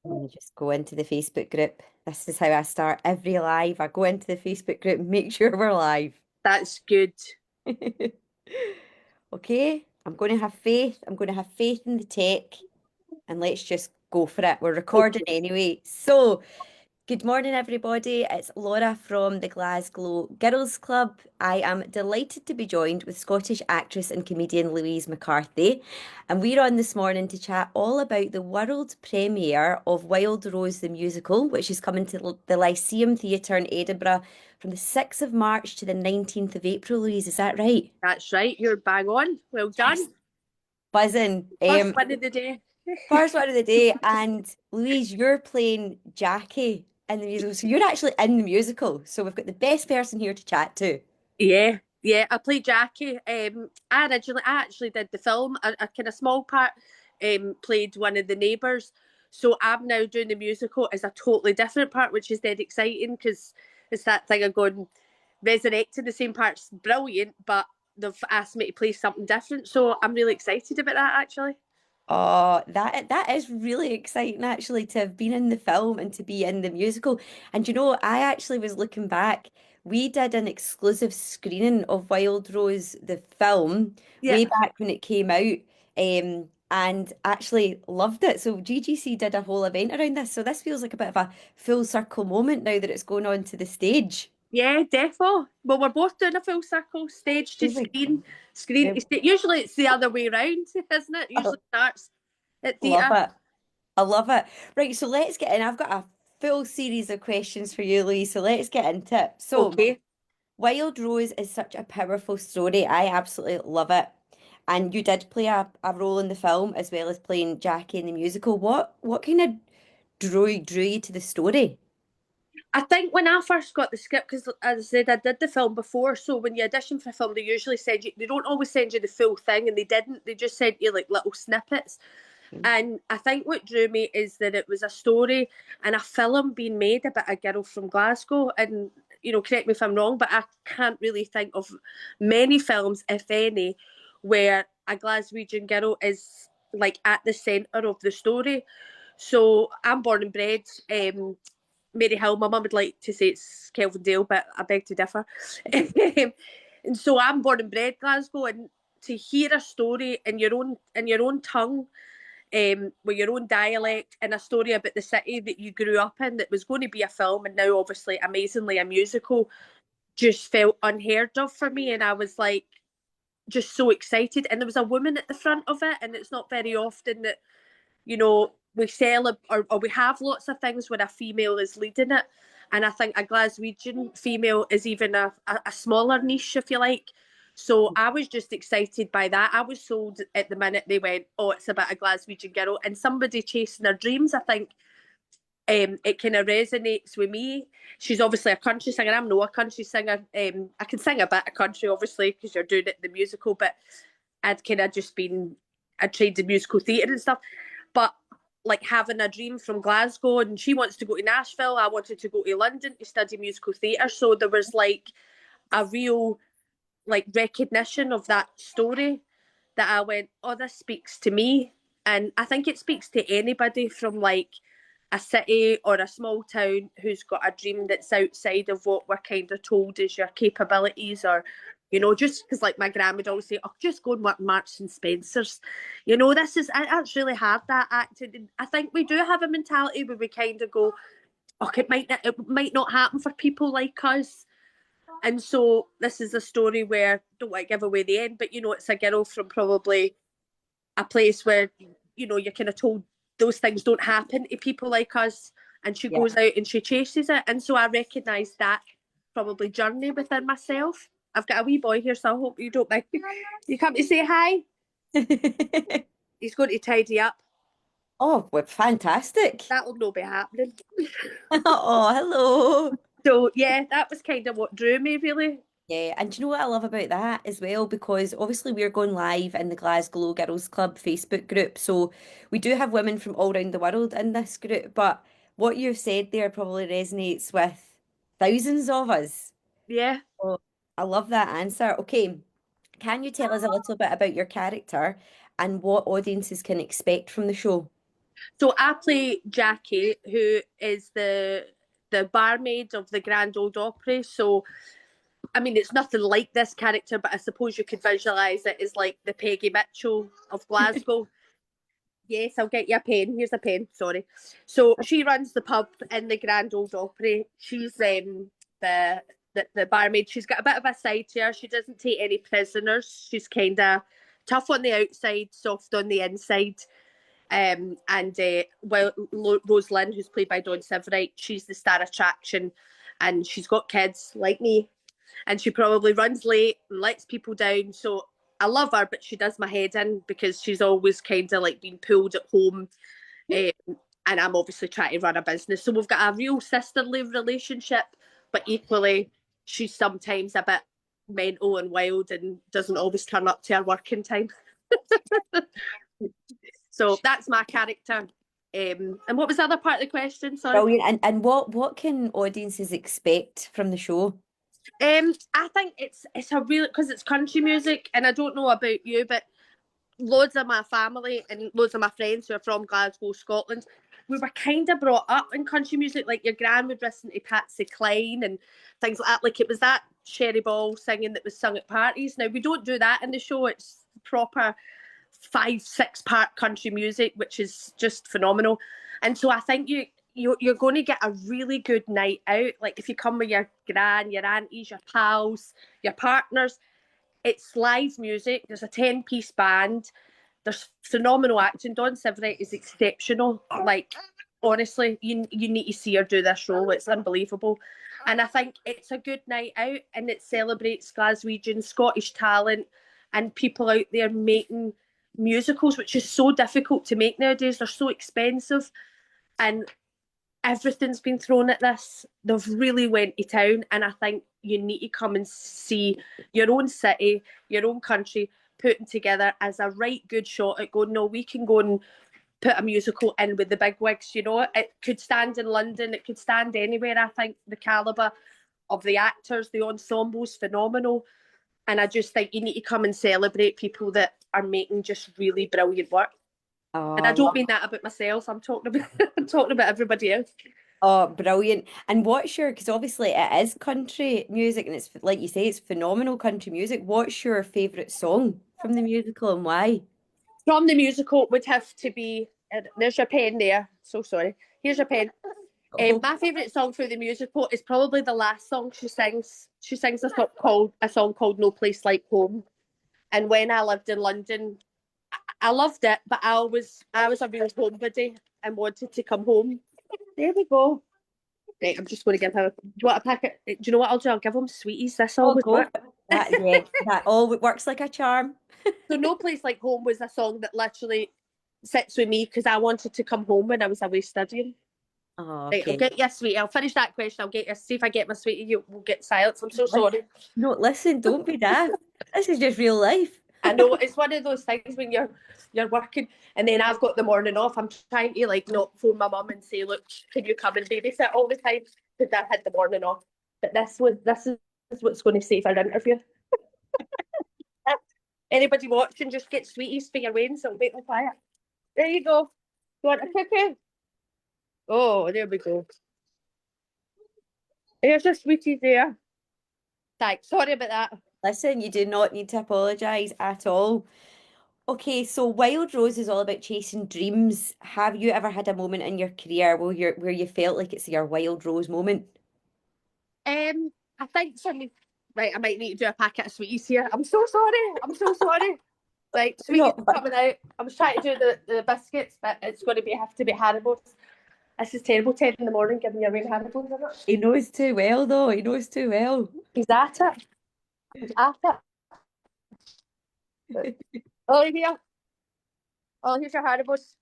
I'm going to just go into the Facebook group. This is how I start every live. I go into the Facebook group and make sure we're live. That's good. Okay, I'm going to have faith. I'm going to have faith in the tech and let's just go for it. We're recording Okay. anyway. So, good morning, everybody. It's Laura from the Glasglow Girls Club. I am delighted to be joined with Scottish actress and comedian Louise McCarthy. And we're on this morning to chat all about the world premiere of Wild Rose the Musical, which is coming to the Lyceum Theatre in Edinburgh from the 6th of March to the 19th of April. Louise, is that right? That's right. You're bang on. Well Yes. done. Buzzing. First win of the day. First one of the day. And Louise, you're playing Jackie in the musical. So you're actually in the musical. So we've got the best person here to chat to. Yeah, yeah. I played Jackie. I actually did the film. A kind of small part. Played one of the neighbours. So I'm now doing the musical as a totally different part, which is dead exciting because it's that thing of going resurrecting the same parts. Brilliant, but they've asked me to play something different. So I'm really excited about that actually. Oh, that is really exciting actually to have been in the film and to be in the musical. And you know, I actually was looking back. We did an exclusive screening of Wild Rose, the film, Yeah. way back when it came out, and actually loved it. So GGC did a whole event around this. So this feels like a bit of a full circle moment now that it's going on to the stage. Yeah, defo. Well, we're both doing a full circle, stage to Oh my screen, God. screen Yeah, to stage. Usually it's the other way around, isn't it? I Usually starts at love theatre. it. I love it. Right, so let's get in. I've got a full series of questions for you, Louise. So let's get into it. So, Okay. Wild Rose is such a powerful story. I absolutely love it. And you did play a role in the film as well as playing Jackie in the musical. What kind of drew you to the story? I think when I first got the script, because as I said, I did the film before, so when you audition for a film, they usually send you, they don't always send you the full thing, and they didn't. They just sent you like little snippets. And I think what drew me is that it was a story and a film being made about a girl from Glasgow. And, correct me if I'm wrong, but I can't really think of many films, if any, where a Glaswegian girl is like at the centre of the story. So I'm born and bred Mary Hill. My mum would like to say it's Kelvindale, but I beg to differ. And so I'm born and bred Glasgow, and to hear a story in your own tongue, with your own dialect, and a story about the city that you grew up in that was going to be a film and now obviously amazingly a musical, just felt unheard of for me. And I was like just so excited, and there was a woman at the front of it, and it's not very often that we sell or we have lots of things where a female is leading it. And I think a Glaswegian female is even a smaller niche, if you like. So I was just excited by that. I was sold at the minute they went, oh, it's about a Glaswegian girl and somebody chasing their dreams. I think it kind of resonates with me. She's obviously a country singer. I'm not a country singer. I can sing a bit of country, obviously, because you're doing it in the musical, but I trained in musical theatre and stuff. But like having a dream from Glasgow, and she wants to go to Nashville. I wanted to go to London to study musical theatre. So there was like a real like recognition of that story that I went, oh, this speaks to me. And I think it speaks to anybody from like a city or a small town who's got a dream that's outside of what we're kind of told is your capabilities, or just because like my grandma would always say, oh, just go and work Marks and Spencer's. This is that's really hard, that acting. And I think we do have a mentality where we kind of go, oh, it might not happen for people like us. And so this is a story where, don't want to give away the end, but it's a girl from probably a place where you're kind of told those things don't happen to people like us, and she Yeah. goes out and she chases it. And so I recognise that probably journey within myself. I've got a wee boy here, so I hope you don't mind. You come to say hi. He's going to tidy up. Oh, well, fantastic. That'll no be happening. Oh, hello. So yeah, that was kind of what drew me really. Yeah, and do you know what I love about that as well? Because obviously we're going live in the Glasgow Girls Club Facebook group. So we do have women from all around the world in this group. But what you've said there probably resonates with thousands of us. Yeah. So I love that answer. Okay, can you tell us a little bit about your character and what audiences can expect from the show? So I play Jackie, who is the barmaid of the Grand Old Opry. So I mean, it's nothing like this character, but I suppose you could visualise it as like the Peggy Mitchell of Glasgow. Yes, I'll get you a pen. Here's a pen. Sorry. So she runs the pub in the Grand Old Opry. She's the, the barmaid. She's got a bit of a side to her. She doesn't take any prisoners. She's kind of tough on the outside, soft on the inside. And well, Rose Lynn, who's played by Dawn Severite, she's the star attraction, and she's got kids like me, and she probably runs late and lets people down. So I love her, but she does my head in because she's always kind of like being pulled at home. And I'm obviously trying to run a business. So we've got a real sisterly relationship, but equally, she's sometimes a bit mental and wild and doesn't always turn up to her working time. So that's my character. And what was the other part of the question? Sorry. Brilliant. And what can audiences expect from the show? I think it's a real, because it's country music, and I don't know about you, but loads of my family and loads of my friends who are from Glasgow, Scotland, we were kind of brought up in country music. Like your gran would listen to Patsy Cline and things like that. Like it was that Sherry Ball singing that was sung at parties. Now we don't do that in the show. It's proper 5-6 part country music, which is just phenomenal. And so I think you're going to get a really good night out. Like if you come with your gran, your aunties, your pals, your partners, it's live music. There's a 10-piece band. There's phenomenal acting. Dawn Severite is exceptional. Like honestly, you need to see her do this role. It's unbelievable. And I think it's a good night out, and it celebrates Glaswegian Scottish talent and people out there making musicals, which is so difficult to make nowadays. They're so expensive, and everything's been thrown at this. They've really went to town, and I think you need to come and see your own city, your own country putting together as a right good shot at going, no, we can go and put a musical in with the big wigs. You know, it could stand in London, it could stand anywhere. I think the calibre of the actors, the ensemble's phenomenal. And I just think you need to come and celebrate people that are making just really brilliant work. And I don't mean that about myself. I'm talking about I'm talking about everybody else. Oh, brilliant. And what's your, because obviously it is country music and it's like you say, it's phenomenal country music. What's your favourite song from the musical and why? From the musical would have to be, there's your pen there. So sorry. Here's your pen. Oh, My favourite song for the musical is probably the last song she sings. She sings a song called No Place Like Home. And when I lived in London, I loved it, but I was a real homebody and wanted to come home. There we go. Right, I'm just going to give her. Do you want a packet? Do you know what I'll do? I'll give them sweeties. This oh, always go works. for it. That, yeah, that all works like a charm. So No Place Like Home was a song that literally sits with me because I wanted to come home when I was away studying. Oh, Right, I'll okay. get you a sweetie. I'll finish that question. I'll get you. See if I get my sweetie. You will get silence. I'm so sorry. No, listen, don't be daft. This is just real life. I know it's one of those things when you're working and then I've got the morning off. I'm trying to like not phone my mum and say, look, can you come and babysit all the time? Because I had the morning off. But this is what's going to save our interview. Anybody watching, just get sweeties for your wings. So make them quiet. There you go. You want a cookie? Oh, there we go. Here's your sweeties there. Thanks. Sorry about that. Listen, you do not need to apologise at all. Okay, so Wild Rose is all about chasing dreams. Have you ever had a moment in your career where you felt like it's your Wild Rose moment? I think some right. I might need to do a packet of sweeties here. I'm so sorry. I'm so sorry. Right, sweeties No, coming out. I was trying to do the biscuits, but it's going to have to be Haribo's. This is terrible. 10 in the morning, giving you away Haribo's. he knows too well, though. He knows too well. He's at it. He's at it. Oh, here. Oh, here's your Haribo's.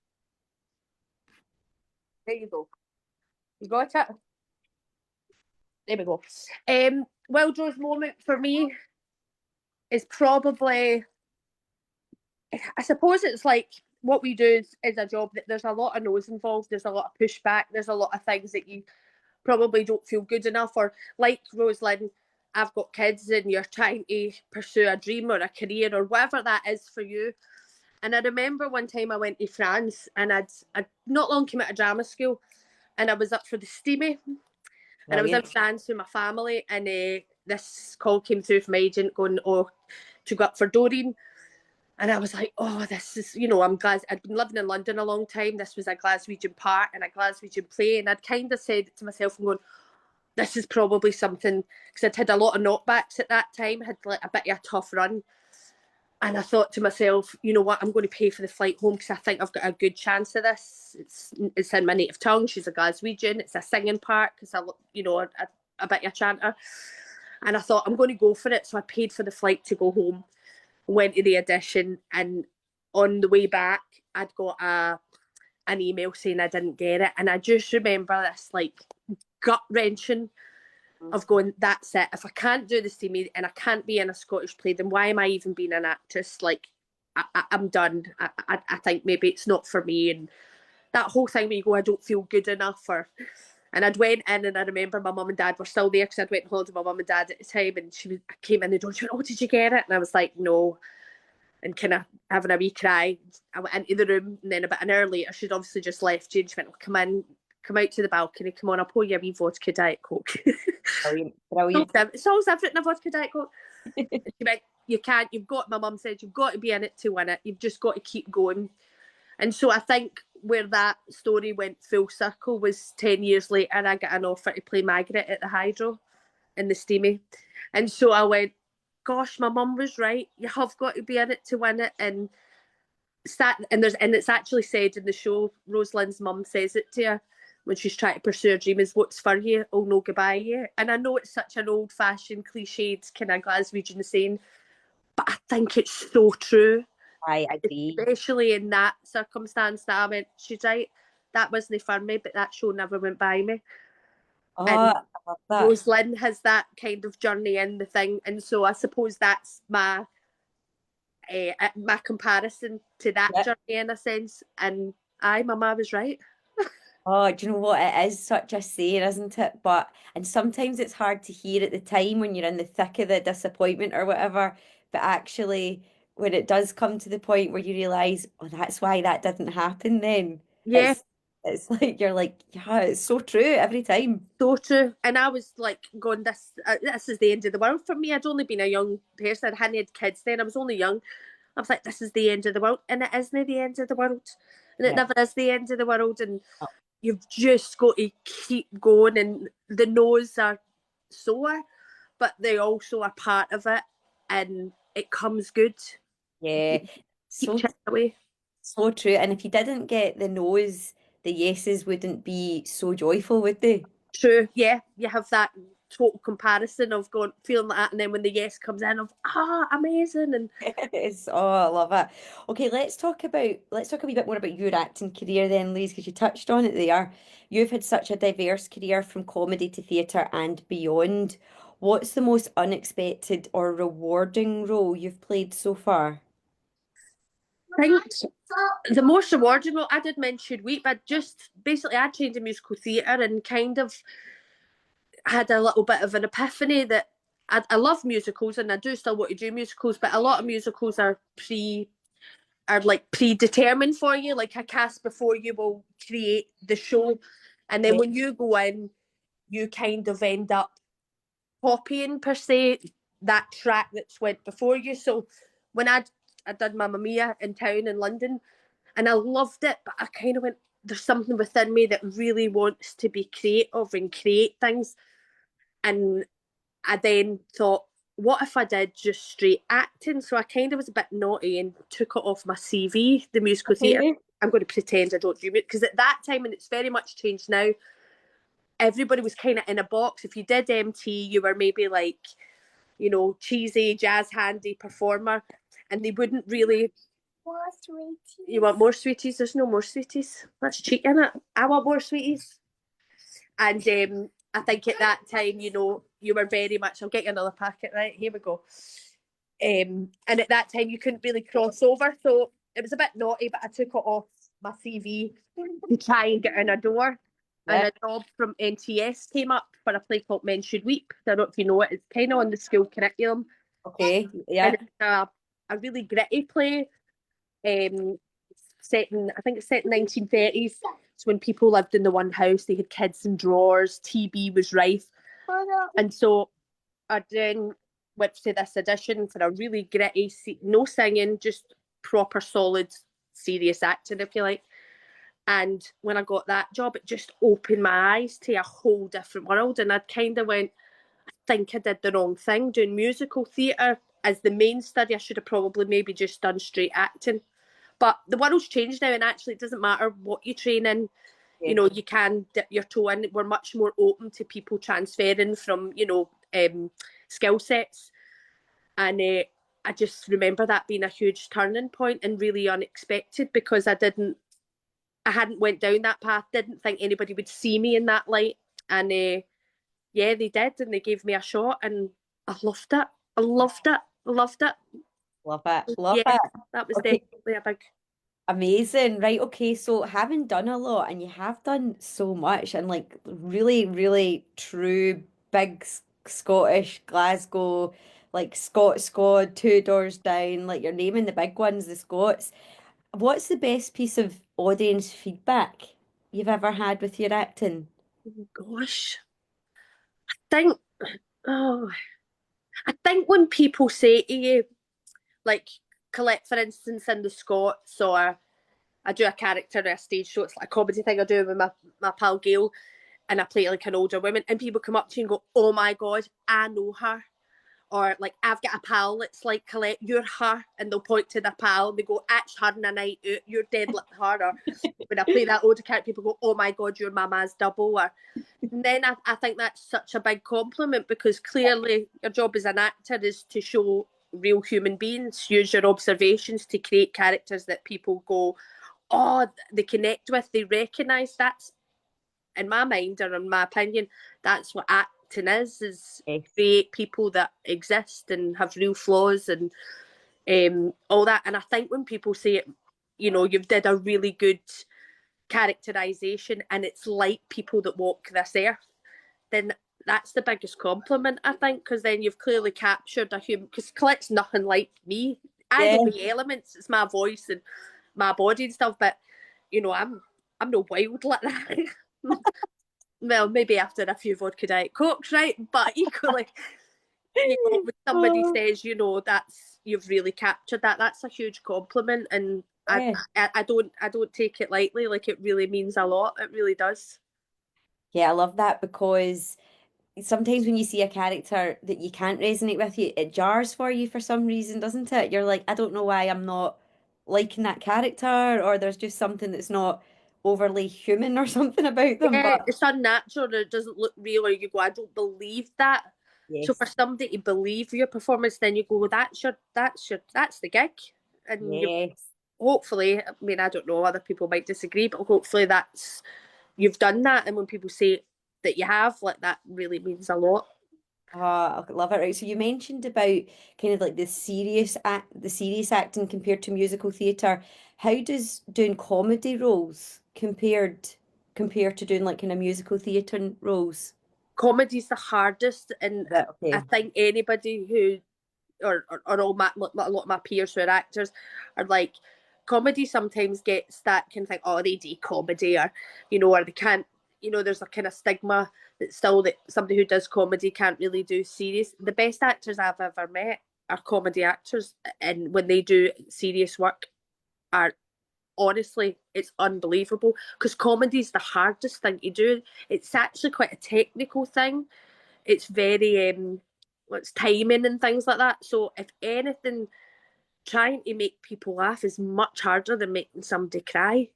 There you go. You got it. There we go. Wild Rose moment for me is probably, I suppose it's like what we do is a job that there's a lot of no's involved, there's a lot of pushback, there's a lot of things that you probably don't feel good enough, or like Rosalind, I've got kids and you're trying to pursue a dream or a career or whatever that is for you. And I remember one time I went to France and I'd not long come out of drama school and I was up for the Steamie and I was in Brilliant. France with my family and this call came through from my agent going, oh, to go up for Doreen. And I was like, oh, this is, I'm glad. I'd been living in London a long time. This was a Glaswegian part and a Glaswegian play. And I'd kind of said it to myself and going, this is probably something, because I'd had a lot of knockbacks at that time, had like a bit of a tough run. And I thought to myself, you know what, I'm going to pay for the flight home because I think I've got a good chance of this. It's in my native tongue. She's a Glaswegian. It's a singing part because a bit of a chanter. And I thought, I'm going to go for it. So I paid for the flight to go home, went to the audition, and on the way back, I'd got an email saying I didn't get it. And I just remember this like gut wrenching of going, that's it. If I can't do this to me and I can't be in a Scottish play, then why am I even being an actress? Like, I'm done. I think maybe it's not for me. And that whole thing where you go, I don't feel good enough. And I'd went in and I remember my mum and dad were still there because I'd went home to my mum and dad at the time. And I came in the door, she went, oh, did you get it? And I was like, no. And kind of having a wee cry. I went into the room and then about an hour later, she'd obviously just left you. And she went, oh, come out to the balcony, come on, I'll pour you a wee vodka Diet Coke. Brilliant. Brilliant. It's always different in a vodka Diet Coke. She went, my mum said, you've got to be in it to win it. You've just got to keep going. And so I think where that story went full circle was 10 years later, I got an offer to play Margaret at the Hydro in the Steamie. And so I went, gosh, my mum was right. You have got to be in it to win it. And it's actually said in the show, Rosalind's mum says it to her when she's trying to pursue her dream is what's for you, oh no, goodbye you. And I know it's such an old-fashioned, cliched kind of Glaswegian saying, but I think it's so true. I agree. Especially in that circumstance that I went, she's right, that wasn't for me, but that show never went by me. Oh, And I love that. Rosalind has that kind of journey in the thing. And so I suppose that's my comparison to that Yep. journey in a sense. And my mum was right. Oh, do you know what? It is such a saying, isn't it? And sometimes it's hard to hear at the time when you're in the thick of the disappointment or whatever. But actually, when it does come to the point where you realize, oh, that's why that didn't happen then. Yeah, It's like you're like, yeah, it's so true every time. so true. And I was like going, this is the end of the world for me. I'd only been a young person. I hadn't had kids then. I was only young. I was like, this is the end of the world. And it isn't the end of the world. And it Yeah. never is the end of the world. And Oh, you've just got to keep going. And the no's are sore, but they also are part of it. And it comes good. yeah. Keep So chipping away. so true. And if you didn't get the no's, the yeses wouldn't be so joyful, would they? True, yeah. You have that total comparison of going feeling like that, and then when the yes comes in, of amazing, and Yes. Oh, I love it. Okay, let's talk a wee bit more about your acting career then, Louise, because you touched on it there. You've had such a diverse career from comedy to theatre and beyond. What's the most unexpected or rewarding role you've played so far? I think the most rewarding role I did mention weep. I trained in musical theatre and kind of had a little bit of an epiphany that I love musicals and I do still want to do musicals, but a lot of musicals are like predetermined for you, like a cast before you will create the show. And then Okay. when you go in, you kind of end up copying per se that track that's went before you. So when I did Mamma Mia in town in London and I loved it, but I kind of went, there's something within me that really wants to be creative and create things. And I then thought, what if I did just straight acting? So I kind of was a bit naughty and took it off my CV, the musical theatre. Okay. I'm going to pretend I don't do it because at that time, and it's very much changed now, everybody was kind of in a box. If you did MT, you were maybe like, cheesy, jazz handy performer, and they wouldn't really. More sweeties. You want more sweeties? There's no more sweeties. That's cheating, isn't it? I want more sweeties. And I think at that time, you were very much, I'll get you another packet, right? Here we go. And at that time, you couldn't really cross over. So it was a bit naughty, but I took it off my CV to try and get in a door. And Yeah. a job from NTS came up for a play called Men Should Weep. I don't know if you know it. It's kind of on the school curriculum. Okay. And Yeah. it's a really gritty play. I think it's set in 1930s. It's when people lived in the one house, they had kids in drawers, TB was rife. And so I then went to this audition for a really gritty, no singing, just proper solid, serious acting, if you like. And when I got that job, it just opened my eyes to a whole different world. And I kind of went, I think I did the wrong thing doing musical theatre as the main study. I should have probably maybe just done straight acting. But the world's changed now, and actually, it doesn't matter what you train in. You know, you can dip your toe in. We're much more open to people transferring from, skill sets. And I just remember that being a huge turning point and really unexpected because I hadn't went down that path, didn't think anybody would see me in that light. And yeah, they did, and they gave me a shot, and I loved it. I loved it. I loved it. Love it. Love Yeah, it. that was Okay. definitely a big. Amazing. Right. Okay. So having done a lot and you have done so much and like really, really true big Scottish Glasgow, like Scot Squad, Two Doors Down, like you're naming the big ones, the Scots. What's the best piece of audience feedback you've ever had with your acting? Oh gosh, I think. Oh, I think when people say to you, like Colette, for instance, in the Scots, or I do a character in a stage show, it's like a comedy thing I do with my pal Gail, and I play like an older woman, and people come up to you and go, "Oh my god, I know her." Or like, I've got a pal that's like Colette, you're her, and they'll point to their pal and they go, "That's her in a night out, you're dead like her." Or when I play that older character, people go, "Oh my god, you're Mama's double." Or and then I think that's such a big compliment because clearly your job as an actor is to show real human beings, use your observations to create characters that people go, "Oh, they connect with, they recognise." That's, in my mind or in my opinion, that's what acting is Yes. create people that exist and have real flaws and all that. And I think when people say it, you've did a really good characterization and it's like people that walk this earth, then that's the biggest compliment, I think, because then you've clearly captured a human, because Colette's nothing like me. I Yeah. know the elements, it's my voice and my body and stuff, but I'm no wild like that. Well, maybe after a few vodka diet cokes, right? But equally, when somebody Oh, says, that's you've really captured that, that's a huge compliment, and yeah. I don't take it lightly. Like it really means a lot. It really does. Yeah, I love that because sometimes when you see a character that you can't resonate with you, it jars for you for some reason, doesn't it? You're like, I don't know why I'm not liking that character, or there's just something that's not overly human or something about them. Yeah, But it's unnatural. It doesn't look real, or you go, I don't believe that. So for yes, somebody to believe your performance, then you go, well, that's the gig, and you yes. hopefully, I mean, I don't know, other people might disagree, but hopefully that's you've done that. And when people say that you have, like that really means a lot. Oh, I love it. Right. So you mentioned about kind of like the serious acting compared to musical theatre. How does doing comedy roles compare to doing like kind of musical theatre roles? Comedy's the hardest, and That I okay. think anybody who or all my a lot of my peers who are actors are like, comedy sometimes gets that kind of thing, oh, they do comedy, or or they can't, there's a kind of stigma that still that somebody who does comedy can't really do serious. The best actors I've ever met are comedy actors, and when they do serious work, are honestly, it's unbelievable because comedy is the hardest thing to do. It's actually quite a technical thing. It's very it's timing and things like that. So if anything, trying to make people laugh is much harder than making somebody cry.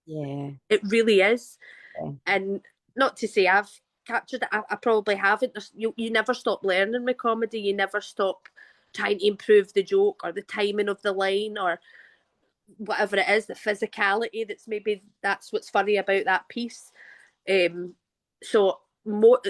Yeah. It really is. Yeah. And not to say I've captured it, I probably haven't. You never stop learning with comedy. You never stop trying to improve the joke or the timing of the line or whatever it is, the physicality that's what's funny about that piece. Um, so more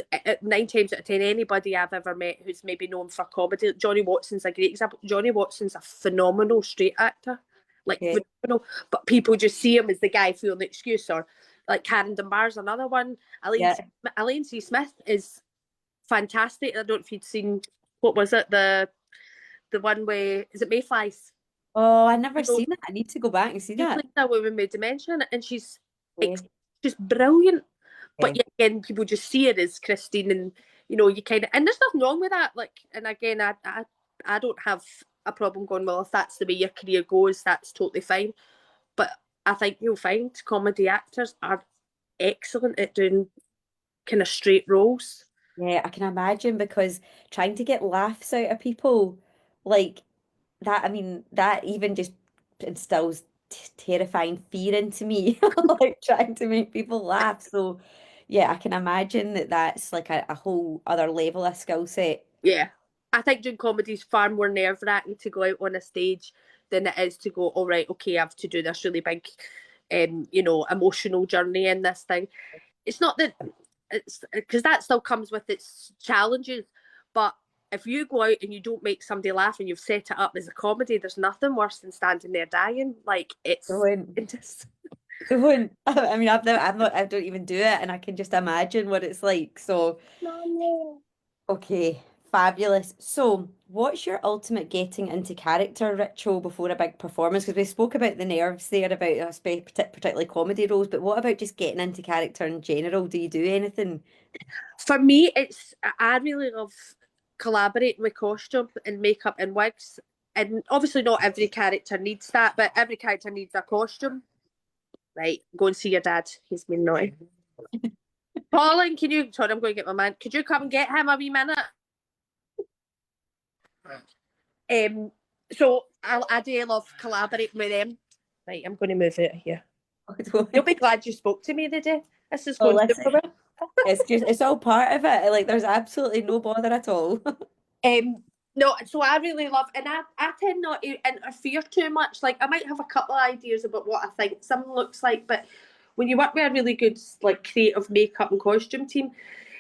9 times out of 10, anybody I've ever met who's maybe known for comedy, Johnny Watson's a great example. Johnny Watson's a phenomenal straight actor, like Okay. phenomenal. But people just see him as the guy for an excuse, or like Karen Dunbar's another one. Yeah. Elaine C. Smith is fantastic. I don't know if you'd seen, what was it, the one where is it Mayflies? Oh, I never You know, seen that. I need to go back and see she that. plays a woman with dementia, and she's Okay. just brilliant. But Okay. yet again, people just see her as Christine, and you kind of, and there's nothing wrong with that. Like, and again, I don't have a problem going, well, if that's the way your career goes, that's totally fine. But I think you'll find comedy actors are excellent at doing kind of straight roles. Yeah, I can imagine because trying to get laughs out of people like that, I mean, that even just instills terrifying fear into me, like trying to make people laugh. So, yeah, I can imagine that that's like a whole other level of skill set. Yeah. I think doing comedy is far more nerve wracking to go out on a stage than it is to go, all right, okay, I have to do this really big, emotional journey in this thing. It's not that it's because that still comes with its challenges, but if you go out and you don't make somebody laugh and you've set it up as a comedy, there's nothing worse than standing there dying. Like Don't, it's just don't. I mean, I don't even do it, and I can just imagine what it's like. So, okay, fabulous. So, what's your ultimate getting into character ritual before a big performance? Because we spoke about the nerves there about particularly comedy roles, but what about just getting into character in general? Do you do anything? for me. It's I really love collaborating with costume and makeup and wigs. And obviously, not every character needs that, but every character needs a costume. Right, go and see your dad. He's been naughty. Colin, can you? Sorry, I'm going to get my man. Could you come and get him a wee minute? Um, so I do love collaborating with them. Right, I'm going to move out of here. You'll be glad you spoke to me today. This is Oh, going listen, super well. it's all part of it. Like, there's absolutely no bother at all. Um, no, so I really love, and I tend not to interfere too much. Like I might have a couple of ideas about what I think someone looks like, but when you work with a really good like creative makeup and costume team,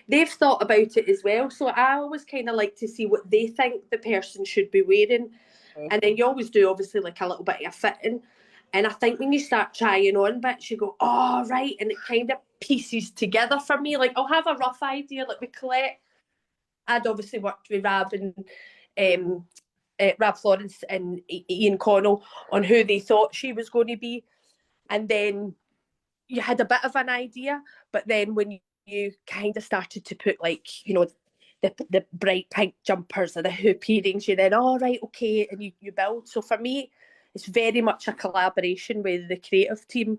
they've thought about it as well. So I always kind of like to see what they think the person should be wearing, and then you always do obviously like a little bit of fitting. And I think when you start trying on bits, you go, oh right, and it kind of pieces together for me. Like I'll have a rough idea, like with Colette. I'd obviously worked with Rab and um, Rab Florence and Ian Connell on who they thought she was going to be, and then you had a bit of an idea, but then when you kind of started to put like the bright pink jumpers and the hoop earrings, you then right, okay, and you build. So for me, it's very much a collaboration with the creative team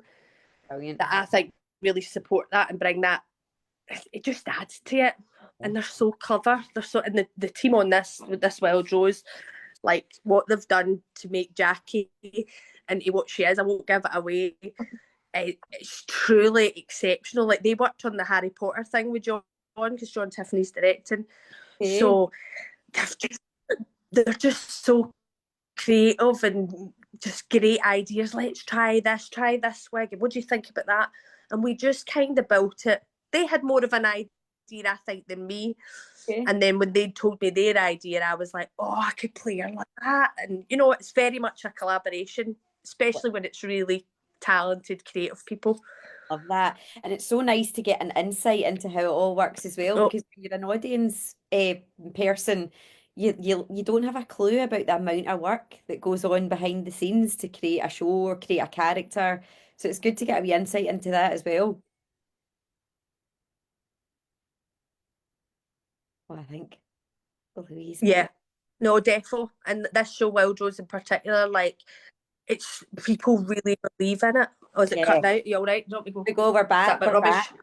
Brilliant. that I think really support that and bring that. It just adds to it, and they're so clever. They're so, and the team on this with this Wild Rose, like what they've done to make Jackie into what she is. I won't give it away. It's truly exceptional. Like they worked on the Harry Potter thing with John because John Tiffany's directing. Okay. So they're just so creative and just great ideas. Let's try this wig. What do you think about that? And we just kind of built it. They had more of an idea, I think, than me. Okay. And then when they told me their idea, I was like, oh, I could play her like that. And it's very much a collaboration, especially when it's really talented, creative people. Love that. And it's so nice to get an insight into how it all works as well, Oh, because when you're an audience person, you don't have a clue about the amount of work that goes on behind the scenes to create a show or create a character. So it's good to get a wee insight into that as well. Well, I think Louise, yeah. No, defo. And this show, Wild Rose in particular, like, it's people really believe in it. Oh, is it yeah. cutting out? You all right? Don't we go? We go, we're Is that back, a bit we're back. rubbish?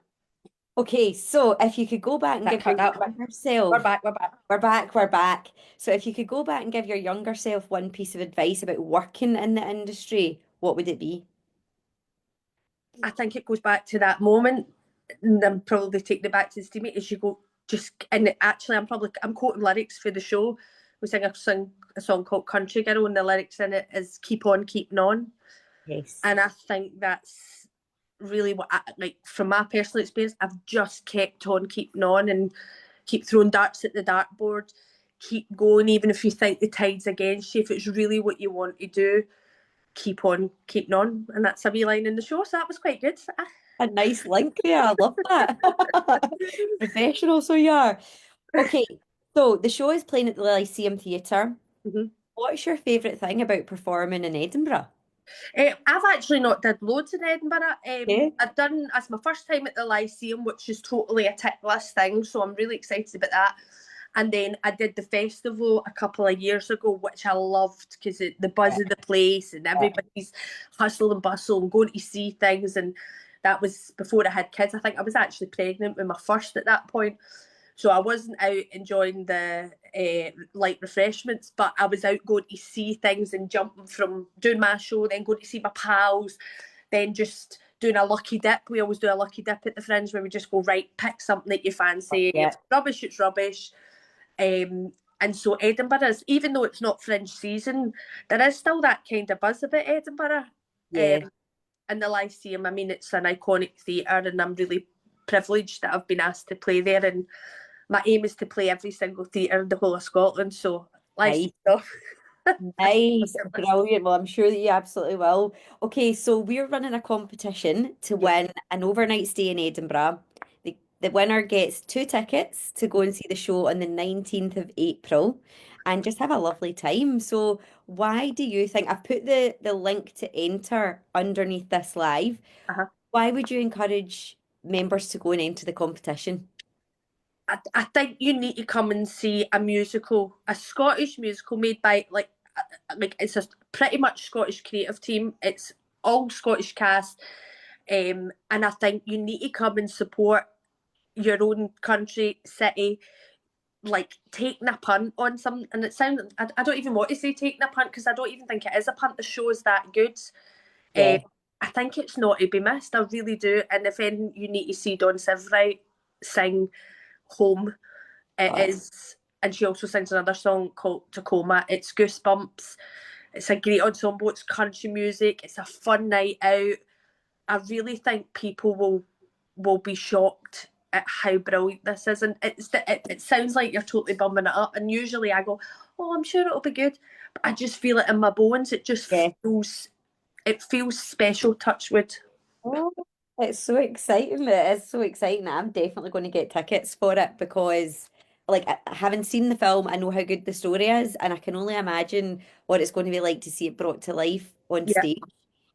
Okay, so if you could go back and That give your cut that one. younger We're self, back. We're back. we're back. So if you could go back and give your younger self one piece of advice about working in the industry, what would it be? I think it goes back to that moment, and I'm probably taking it back to the Steamie as you go. Just and actually, I'm quoting lyrics for the show. We sing a song called "Country Girl," and the lyrics in it is "Keep on, keeping on," Yes. and I think that's really what like from my personal experience. I've just kept on keeping on and keep throwing darts at the dartboard. Keep going, even if you think the tide's against you. If it's really what you want to do, keep on keeping on, and that's a wee line in the show. So that was quite good. A nice link there. I love that. Professional, so you are. Okay, so the show is playing at the Lyceum Theatre. Mhm. What's your favourite thing about performing in Edinburgh? I've actually not did loads in Edinburgh. Yeah. I've done as my first time at the Lyceum, which is totally a tick list thing, so I'm really excited about that. And then I did the festival a couple of years ago, which I loved because the buzz of the place and everybody's hustle and bustle and going to see things. And that was before I had kids. I think I was actually pregnant with my first at that point. So I wasn't out enjoying the light refreshments, but I was out going to see things and jumping from doing my show, then going to see my pals, then just doing a lucky dip. We always do a lucky dip at the Fringe where we just go, right, pick something that you fancy. If Yeah. it's rubbish, it's rubbish. And so Edinburgh is, even though it's not Fringe season, there is still that kind of buzz about Edinburgh. Yeah. And the Lyceum, I mean, it's an iconic theatre, and I'm really privileged that I've been asked to play there. And my aim is to play every single theatre in the whole of Scotland. So, Nice. Lyceum stuff. Nice. Brilliant. Well, I'm sure that you absolutely will. Okay, so we're running a competition to Yeah. win an overnight stay in Edinburgh. The winner gets two tickets to go and see the show on the 19th of April and just have a lovely time. So why do you think I've put the link to enter underneath this live? Uh-huh. Why would you encourage members to go and enter the competition? I think you need to come and see a musical, a Scottish musical made by like it's a pretty much Scottish creative team. It's all Scottish cast, and I think you need to come and support your own country, city, like taking a punt on some. And it sounds, I don't even want to say taking a punt because I don't even think it is a punt. The show is that good. Um, Yeah. I think it's not to be missed. I really do. And if any, you need to see Dawn Severide sing Home. It Oh, is, and she also sings another song called Tacoma. It's goosebumps. It's a great ensemble. It's country music. It's a fun night out. I really think people will be shocked at how brilliant this is. And it sounds like you're totally bumming it up. And usually I go, oh, I'm sure it'll be good, but I just feel it in my bones. yeah. It feels special. Touchwood. Oh, it's so exciting. It is so exciting. I'm definitely going to get tickets for it because, like, having seen the film, I know how good the story is, and I can only imagine what it's going to be like to see it brought to life on Yeah. stage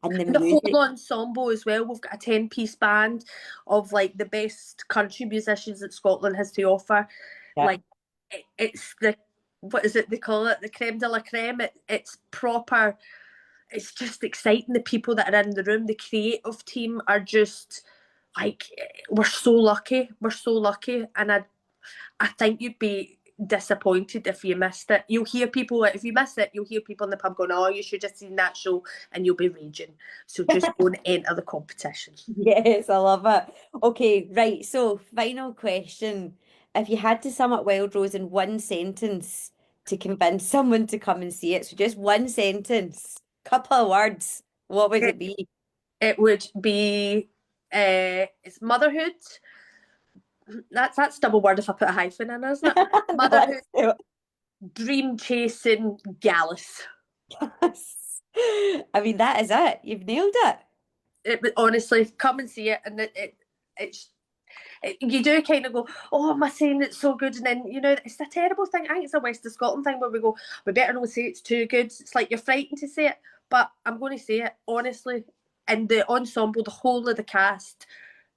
and the And the whole music. ensemble as well. We've got a 10-piece band of like the best country musicians that Scotland has to offer. Yeah. Like it's the, what is it they call it, the creme de la creme. It's proper. It's just exciting. The people that are in the room, the creative team are just like, we're so lucky. We're so lucky, and I think you'd be disappointed if you missed it. You'll hear people, if you miss it, you'll hear people in the pub going, oh, you should have seen that show, and you'll be raging. So just go and enter the competition. Yes, I love it. Okay, right. So, final question. If you had to sum up Wild Rose in one sentence to convince someone to come and see it, so just one sentence, couple of words, what would It, it be? it would be, it's motherhood. That's double word if I put a hyphen in, isn't it? Motherhood, No, dream chasing, gallus. yes. I mean, that is it. You've nailed it. Honestly, come and see it, and it's you do kind of go, oh, am I saying it's so good? And then, it's a terrible thing. I think it's a West of Scotland thing where we go, we better not say it's too good. It's like you're frightened to say it, but I'm going to say it, honestly. And the ensemble, the whole of the cast,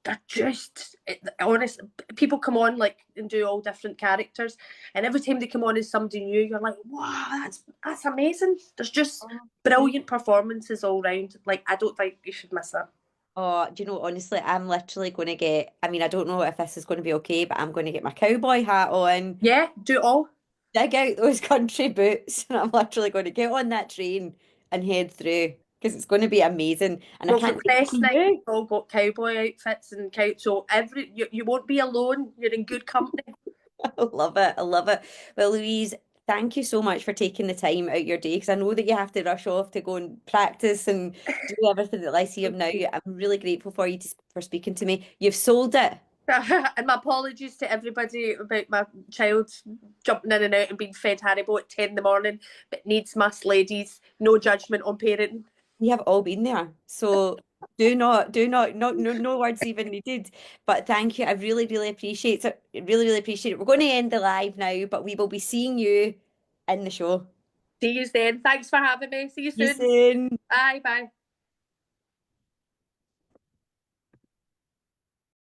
they're just, honest. People come on like and do all different characters. And every time they come on as somebody new, you're like, wow, that's amazing. There's just Oh, brilliant performances all round. Like, I don't think you should miss it. oh, do you know, honestly, I'm literally going to get, I mean, I don't know if this is going to be okay, but I'm going to get my cowboy hat on, Yeah, do it all. dig out those country boots, and I'm literally going to get on that train and head through because it's going to be amazing. And I Well, for can't wait to press see night, we've you. all got cowboy outfits and so you won't be alone. You're in good company. I love it. I love it. Well, Louise, thank you so much for taking the time out your day because I know that you have to rush off to go and practice and do everything at Lyceum now. I'm really grateful for you for speaking to me. You've sold it. And my apologies to everybody about my child jumping in and out and being fed Haribo at 10 in the morning, but needs must, ladies. No judgment on parenting. We have all been there. So no words even needed. But thank you. I really, really appreciate it. Really, really appreciate it. We're going to end the live now, but we will be seeing you in the show. See you then. Thanks for having me. See you See you soon. soon. Bye bye.